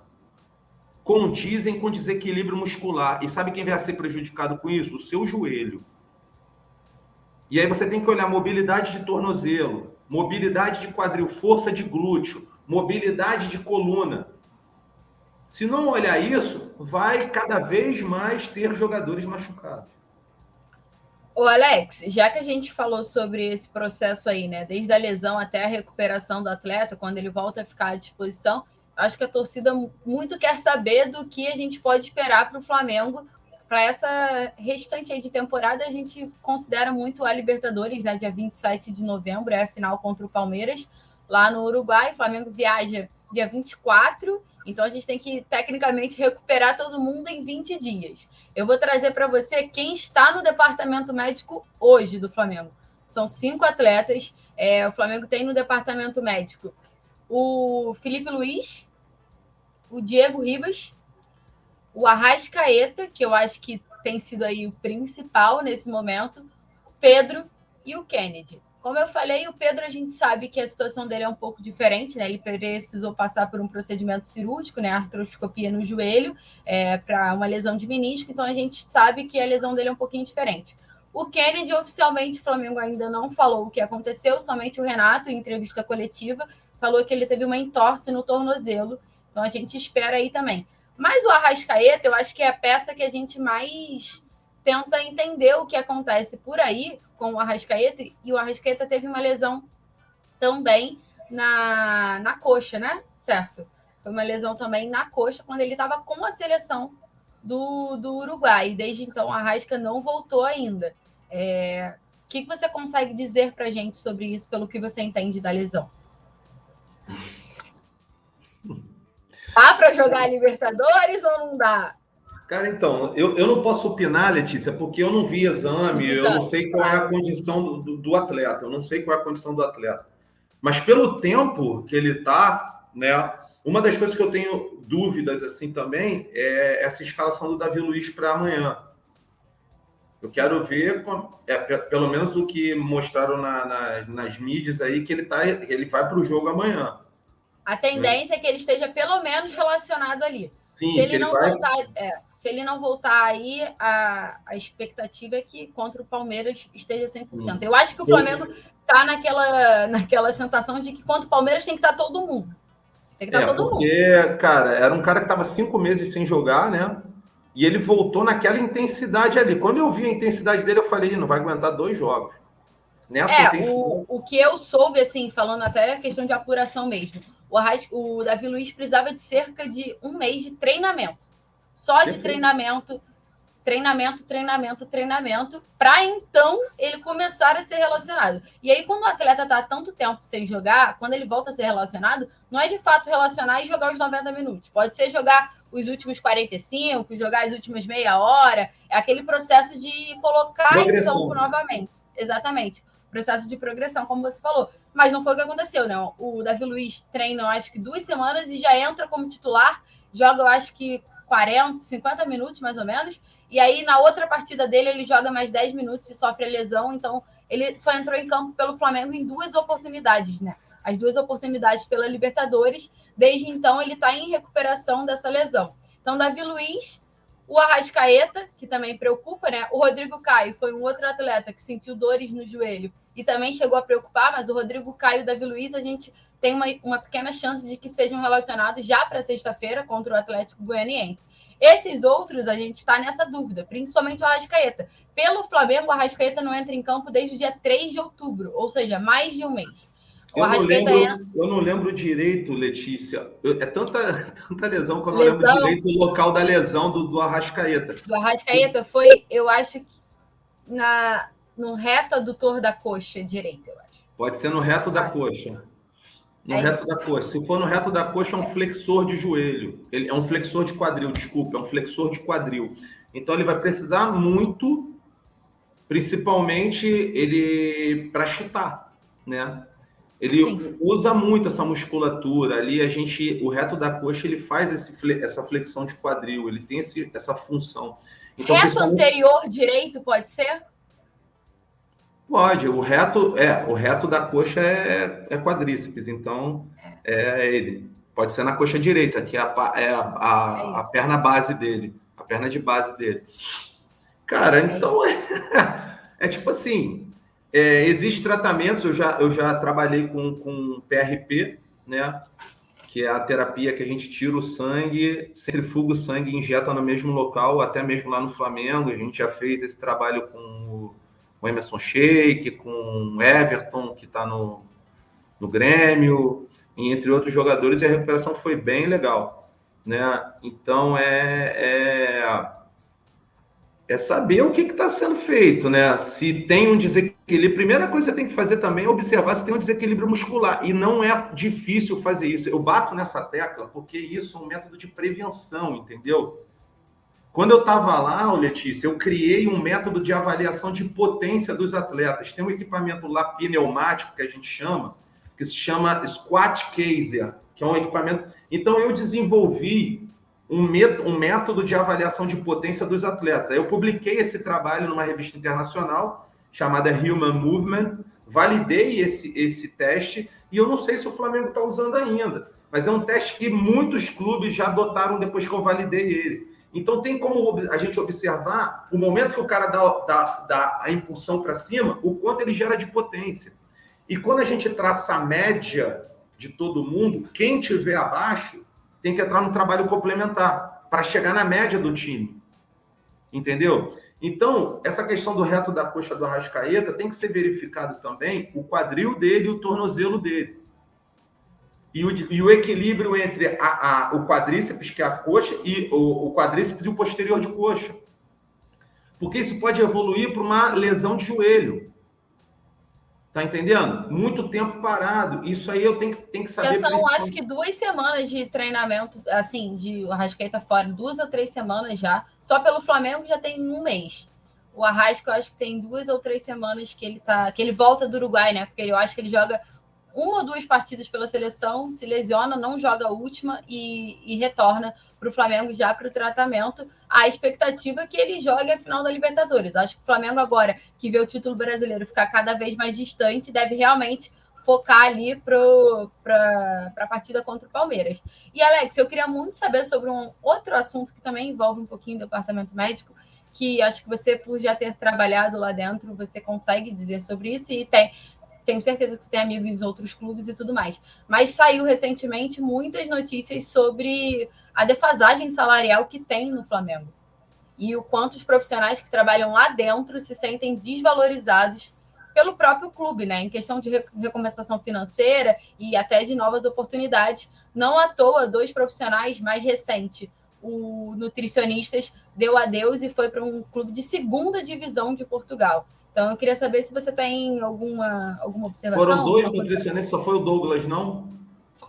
condizem com desequilíbrio muscular. E sabe quem vai ser prejudicado com isso? O seu joelho. E aí você tem que olhar mobilidade de tornozelo, mobilidade de quadril, força de glúteo, mobilidade de coluna. Se não olhar isso, vai cada vez mais ter jogadores machucados. Ô Alex, já que a gente falou sobre esse processo aí, né, desde a lesão até a recuperação do atleta, quando ele volta a ficar à disposição, acho que a torcida muito quer saber do que a gente pode esperar para o Flamengo. Para essa restante aí de temporada, a gente considera muito a Libertadores, né? Dia 27 de novembro, é a final contra o Palmeiras, lá no Uruguai. O Flamengo viaja dia 24, então a gente tem que, tecnicamente, recuperar todo mundo em 20 dias. Eu vou trazer para você quem está no departamento médico hoje do Flamengo. São 5 atletas. O Flamengo tem no departamento médico o Felipe Luiz, o Diego Ribas, o Arrascaeta, que eu acho que tem sido aí o principal nesse momento, o Pedro e o Kennedy. Como eu falei, o Pedro, a gente sabe que a situação dele é um pouco diferente, né? Ele precisou passar por um procedimento cirúrgico, né? Artroscopia no joelho, para uma lesão de menisco, então a gente sabe que a lesão dele é um pouquinho diferente. O Kennedy, oficialmente, o Flamengo ainda não falou o que aconteceu, somente o Renato, em entrevista coletiva, falou que ele teve uma entorse no tornozelo, então a gente espera aí também. Mas o Arrascaeta, eu acho que é a peça que a gente mais tenta entender o que acontece por aí com o Arrascaeta, e o Arrascaeta teve uma lesão também na coxa, né? Certo? Foi uma lesão também na coxa, quando ele estava com a seleção do Uruguai. E desde então, o Arrasca não voltou ainda. O que você consegue dizer para a gente sobre isso, pelo que você entende da lesão? Dá para jogar Libertadores ou não dá? Cara, então, eu não posso opinar, Letícia, porque eu não vi exame, eu não sei qual é a condição do atleta, eu não sei qual é a condição do atleta. Mas pelo tempo que ele está, né? Uma das coisas que eu tenho dúvidas assim também é essa escalação do Davi Luiz para amanhã. Eu quero ver, pelo menos o que mostraram nas mídias aí, que ele vai para o jogo amanhã. A tendência é que ele esteja pelo menos relacionado ali. Sim, se ele não voltar, se ele não voltar aí, a expectativa é que contra o Palmeiras esteja 100%. Eu acho que o Flamengo está naquela sensação de que contra o Palmeiras tem que estar todo mundo. Tem que estar todo mundo. Porque, cara, era um cara que estava 5 meses sem jogar, né? E ele voltou naquela intensidade ali. Quando eu vi a intensidade dele, eu falei, não vai aguentar 2 jogos. O que eu soube, assim, falando até questão de apuração mesmo, o Davi Luiz precisava de cerca de 1 mês de treinamento. Só de treinamento, para então ele começar a ser relacionado. E aí, quando o atleta está há tanto tempo sem jogar, quando ele volta a ser relacionado, não é de fato relacionar e jogar os 90 minutos. Pode ser jogar os últimos 45, jogar as últimas meia hora. É aquele processo de colocar em campo novamente. Exatamente. Processo de progressão, como você falou. Mas não foi o que aconteceu, né? O Davi Luiz treina, eu acho que 2 semanas e já entra como titular. Joga, eu acho que 40, 50 minutos, mais ou menos. E aí, na outra partida dele, ele joga mais 10 minutos e sofre a lesão. Então, ele só entrou em campo pelo Flamengo em 2 oportunidades, né? As 2 oportunidades pela Libertadores. Desde então, ele está em recuperação dessa lesão. Então, Davi Luiz, o Arrascaeta, que também preocupa, né? O Rodrigo Caio foi um outro atleta que sentiu dores no joelho e também chegou a preocupar, mas o Rodrigo Caio e o Davi Luiz, a gente tem uma pequena chance de que sejam relacionados já para sexta-feira contra o Atlético Goianiense. Esses outros, a gente está nessa dúvida, principalmente o Arrascaeta. Pelo Flamengo, o Arrascaeta não entra em campo desde o dia 3 de outubro, ou seja, mais de um mês. Eu não lembro direito, Letícia. É tanta lesão que eu não lembro direito o local da lesão do Arrascaeta. Do Arrascaeta foi, eu acho, no reto adutor da coxa direita, eu acho. Pode ser no reto da coxa. No reto da coxa. Se for no reto da coxa, é um flexor de joelho. Ele é um flexor de quadril, desculpa, é um flexor de quadril. Então ele vai precisar muito, principalmente ele para chutar, né? Ele usa muito essa musculatura ali, o reto da coxa, ele faz essa flexão de quadril, ele tem essa função. Então, reto anterior direito pode ser? Pode, o reto da coxa é quadríceps, então ele. Pode ser na coxa direita, que é a perna base dele, a perna de base dele. Cara, então é tipo assim, existem tratamentos, eu já trabalhei com PRP, né? Que é a terapia que a gente tira o sangue, centrifuga o sangue e injeta no mesmo local, até mesmo lá no Flamengo. A gente já fez esse trabalho com o Emerson Sheik, com o Everton, que está no Grêmio, entre outros jogadores, e a recuperação foi bem legal, né? Então, é saber o que está sendo feito, né? Se tem um desequilíbrio, a primeira coisa que você tem que fazer também é observar se tem um desequilíbrio muscular, e não é difícil fazer isso. Eu bato nessa tecla porque isso é um método de prevenção, entendeu? Quando eu estava lá, Letícia, eu criei um método de avaliação de potência dos atletas. Tem um equipamento lá pneumático que a gente chama, que se chama Squat Caser, que é um equipamento... Então, eu desenvolvi um método de avaliação de potência dos atletas. Aí eu publiquei esse trabalho numa revista internacional chamada Human Movement, validei esse teste, e eu não sei se o Flamengo está usando ainda, mas é um teste que muitos clubes já adotaram depois que eu validei ele. Então, tem como a gente observar o momento que o cara dá a impulsão para cima, o quanto ele gera de potência. E quando a gente traça a média de todo mundo, quem tiver abaixo tem que entrar no trabalho complementar para chegar na média do time. Entendeu? Então, essa questão do reto da coxa do Arrascaeta tem que ser verificado também o quadril dele e o tornozelo dele. E o equilíbrio entre o quadríceps, que é a coxa, e o quadríceps e o posterior de coxa. Porque isso pode evoluir para uma lesão de joelho. Tá entendendo? Muito tempo parado. Isso aí eu tenho que saber. Já são, acho que 2 semanas de treinamento, assim, de Arrascaeta fora, 2 ou 3 semanas já. Só pelo Flamengo já tem 1 mês. O Arrasca, eu acho que tem 2 ou 3 semanas que ele volta do Uruguai, né? Porque eu acho que ele joga 1 ou 2 partidas pela seleção, se lesiona, não joga a última e retorna para o Flamengo já para o tratamento. A expectativa é que ele jogue a final da Libertadores. Acho que o Flamengo agora, que vê o título brasileiro ficar cada vez mais distante, deve realmente focar ali para a partida contra o Palmeiras. E, Alex, eu queria muito saber sobre um outro assunto que também envolve um pouquinho o departamento médico, que acho que você, por já ter trabalhado lá dentro, você consegue dizer sobre isso e tenho certeza que você tem amigos em outros clubes e tudo mais. Mas saiu recentemente muitas notícias sobre a defasagem salarial que tem no Flamengo e o quanto os profissionais que trabalham lá dentro se sentem desvalorizados pelo próprio clube, né? Em questão de recompensação financeira e até de novas oportunidades. Não à toa, 2 profissionais mais recentes, o nutricionistas, deu adeus e foi para um clube de 2ª divisão de Portugal. Então, eu queria saber se você tem alguma observação. Foram 2 nutricionistas, só foi o Douglas, não?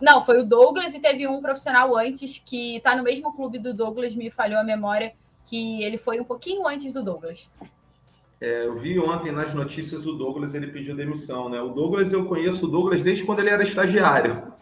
Não, foi o Douglas e teve um profissional antes que está no mesmo clube do Douglas, me falhou a memória, que ele foi um pouquinho antes do Douglas. Eu vi ontem nas notícias o Douglas, ele pediu demissão, né? O Douglas, eu conheço o Douglas desde quando ele era estagiário.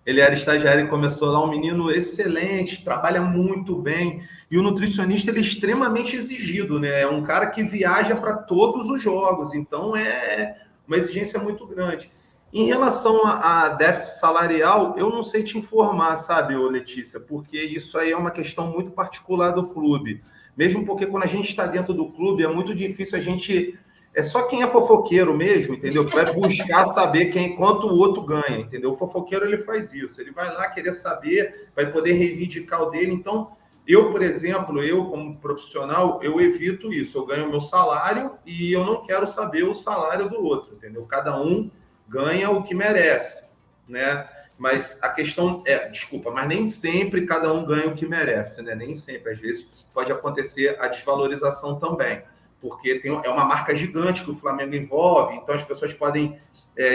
Ele era estagiário e começou lá, um menino excelente, trabalha muito bem. E o nutricionista, ele é extremamente exigido, né? É um cara que viaja para todos os jogos, então é uma exigência muito grande. Em relação a déficit salarial, eu não sei te informar, sabe, Letícia, porque isso aí é uma questão muito particular do clube. Mesmo porque quando a gente está dentro do clube, é muito difícil a gente... É só quem é fofoqueiro mesmo, entendeu? Que vai buscar saber quanto o outro ganha, entendeu? O fofoqueiro, ele faz isso. Ele vai lá querer saber, vai poder reivindicar o dele. Então, eu, por exemplo, como profissional, eu evito isso. Eu ganho o meu salário e eu não quero saber o salário do outro, entendeu? Cada um ganha o que merece, né? Mas a questão mas nem sempre cada um ganha o que merece, né? Nem sempre. Às vezes pode acontecer a desvalorização também, porque é uma marca gigante que o Flamengo envolve, então as pessoas podem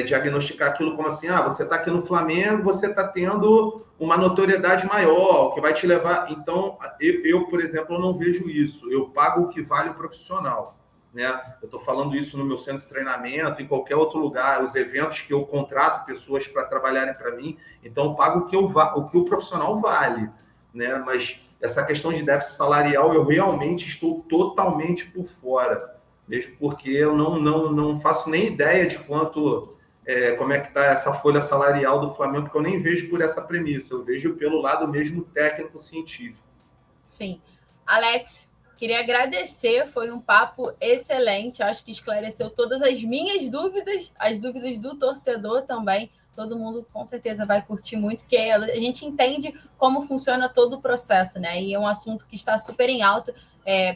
diagnosticar aquilo como assim, você está aqui no Flamengo, você está tendo uma notoriedade maior, que vai te levar... Então, eu, por exemplo, eu não vejo isso. Eu pago o que vale o profissional, né? Eu estou falando isso no meu centro de treinamento, em qualquer outro lugar, os eventos que eu contrato pessoas para trabalharem para mim, então eu pago o que o profissional vale, né? Mas essa questão de déficit salarial, eu realmente estou totalmente por fora, mesmo porque eu não faço nem ideia de quanto, como é que está essa folha salarial do Flamengo, porque eu nem vejo por essa premissa, eu vejo pelo lado mesmo técnico-científico. Sim. Alex, queria agradecer, foi um papo excelente, acho que esclareceu todas as minhas dúvidas, as dúvidas do torcedor também. Todo mundo com certeza vai curtir muito, porque a gente entende como funciona todo o processo, né? E é um assunto que está super em alta,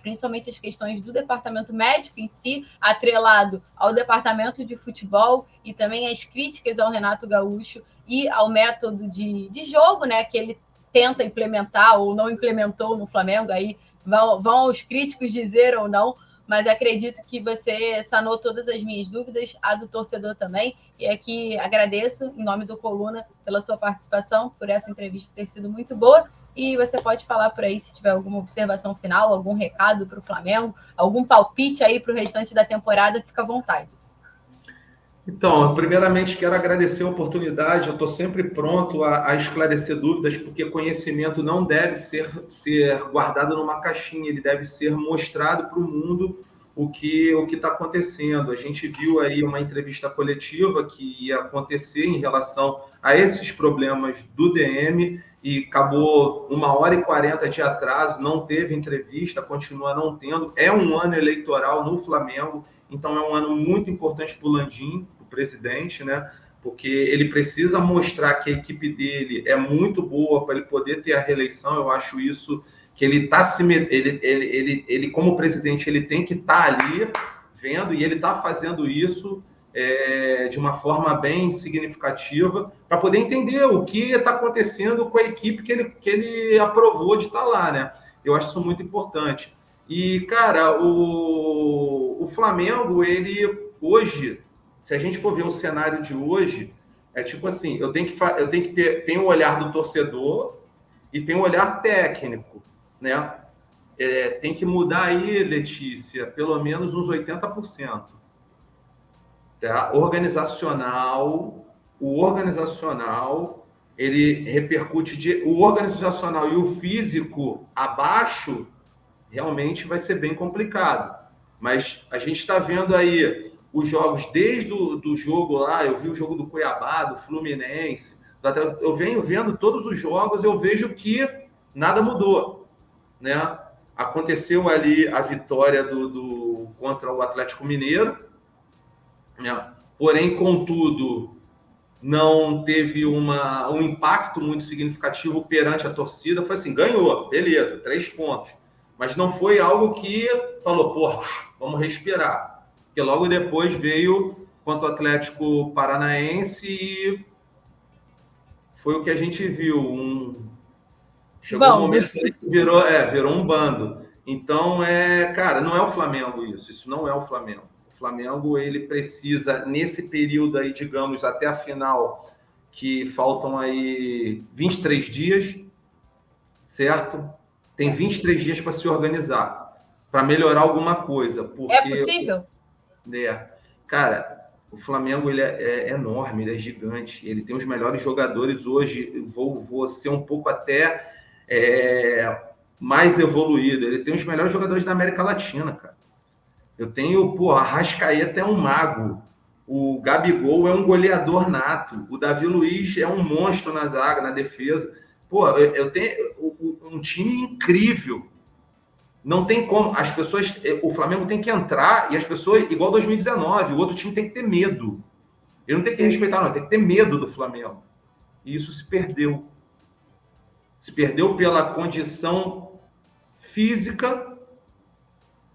principalmente as questões do departamento médico em si, atrelado ao departamento de futebol e também as críticas ao Renato Gaúcho e ao método de jogo, né? Que ele tenta implementar ou não implementou no Flamengo, aí vão os críticos dizer ou não, mas acredito que você sanou todas as minhas dúvidas, a do torcedor também, e aqui agradeço, em nome do Coluna, pela sua participação, por essa entrevista ter sido muito boa, e você pode falar por aí se tiver alguma observação final, algum recado para o Flamengo, algum palpite aí para o restante da temporada, fica à vontade. Então, primeiramente, quero agradecer a oportunidade. Eu estou sempre pronto a esclarecer dúvidas, porque conhecimento não deve ser guardado numa caixinha, ele deve ser mostrado para o mundo o que está acontecendo. A gente viu aí uma entrevista coletiva que ia acontecer em relação a esses problemas do DM e acabou 1h40 de atraso, não teve entrevista, continua não tendo. É um ano eleitoral no Flamengo, então é um ano muito importante para o Landim, presidente, né? Porque ele precisa mostrar que a equipe dele é muito boa para ele poder ter a reeleição. Eu acho isso que ele está ele como presidente ele tem que estar ali vendo e ele está fazendo isso de uma forma bem significativa para poder entender o que está acontecendo com a equipe que ele aprovou de estar lá, né? Eu acho isso muito importante. E, cara, o Flamengo, ele hoje, se a gente for ver o cenário de hoje, é tipo assim, eu tenho que ter, tem o olhar do torcedor e tem o olhar técnico, né? Tem que mudar aí, Letícia, pelo menos uns 80%. Tá? O organizacional, ele repercute o organizacional e o físico abaixo, realmente vai ser bem complicado. Mas a gente está vendo aí os jogos desde do jogo lá, eu vi o jogo do Cuiabá, do Fluminense, eu venho vendo todos os jogos, eu vejo que nada mudou, né? Aconteceu ali a vitória contra o Atlético Mineiro, né? Porém, contudo, não teve um impacto muito significativo perante a torcida. Foi assim, ganhou, beleza, 3 pontos. Mas não foi algo que falou, pô, vamos respirar. Porque logo depois veio contra o Atlético Paranaense e foi o que a gente viu. Chegou um momento que virou um bando. Então, cara, não é o Flamengo isso. Isso não é o Flamengo. O Flamengo, ele precisa, nesse período aí, digamos, até a final, que faltam aí 23 dias, certo? Tem 23 dias para se organizar, para melhorar alguma coisa. Porque, é possível? Cara, o Flamengo ele é enorme, ele é gigante. Ele tem os melhores jogadores hoje. Vou ser um pouco até mais evoluído. Ele tem os melhores jogadores da América Latina, cara. Eu tenho, a Arrascaeta é um mago. O Gabigol é um goleador nato. O Davi Luiz é um monstro na zaga, na defesa. Eu tenho um time incrível. Não tem como. As pessoas... O Flamengo tem que entrar e as pessoas... Igual 2019, o outro time tem que ter medo. Ele não tem que respeitar, não. Tem que ter medo do Flamengo. E isso se perdeu. Se perdeu pela condição física,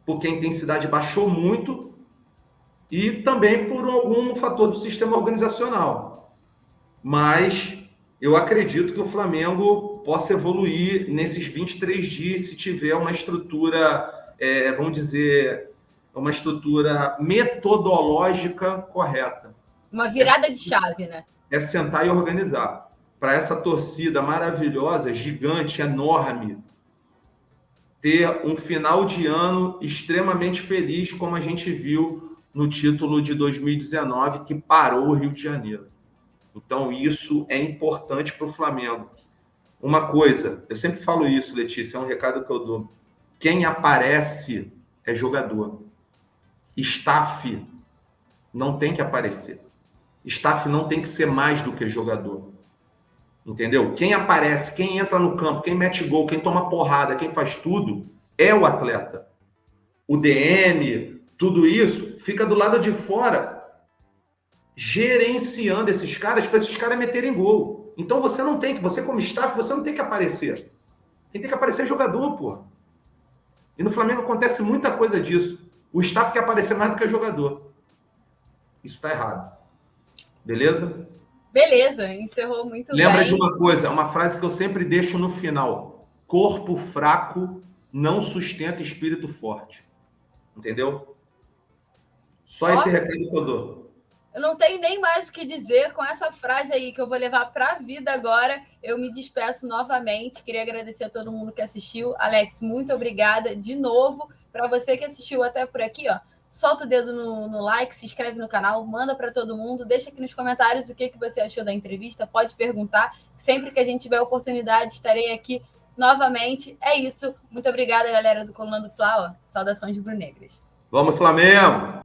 porque a intensidade baixou muito, e também por algum fator do sistema organizacional. Mas eu acredito que o Flamengo possa evoluir nesses 23 dias se tiver uma estrutura, vamos dizer, uma estrutura metodológica correta. Uma virada de chave, né? É sentar e organizar. Para essa torcida maravilhosa, gigante, enorme, ter um final de ano extremamente feliz, como a gente viu no título de 2019, que parou o Rio de Janeiro. Então, isso é importante para o Flamengo. Uma coisa, eu sempre falo isso, Letícia, é um recado que eu dou. Quem aparece é jogador. Staff não tem que aparecer. Staff não tem que ser mais do que jogador. Entendeu? Quem aparece, quem entra no campo, quem mete gol, quem toma porrada, quem faz tudo, é o atleta. O DM, tudo isso, fica do lado de fora, gerenciando esses caras, para esses caras meterem gol. Então você como staff, você não tem que aparecer. Quem tem que aparecer é jogador, pô. E no Flamengo acontece muita coisa disso. O staff quer aparecer mais do que o jogador. Isso tá errado. Beleza? Beleza, encerrou muito bem. Lembra de uma coisa, uma frase que eu sempre deixo no final. Corpo fraco não sustenta espírito forte. Entendeu? Só esse recado que eu dou. Eu não tenho nem mais o que dizer com essa frase aí que eu vou levar para a vida agora. Eu me despeço novamente. Queria agradecer a todo mundo que assistiu. Alex, muito obrigada de novo. Para você que assistiu até por aqui, ó, solta o dedo no like, se inscreve no canal, manda para todo mundo. Deixa aqui nos comentários o que você achou da entrevista. Pode perguntar. Sempre que a gente tiver oportunidade, estarei aqui novamente. É isso. Muito obrigada, galera do Coluna do Fla. Saudações rubro-negras. Vamos, Flamengo!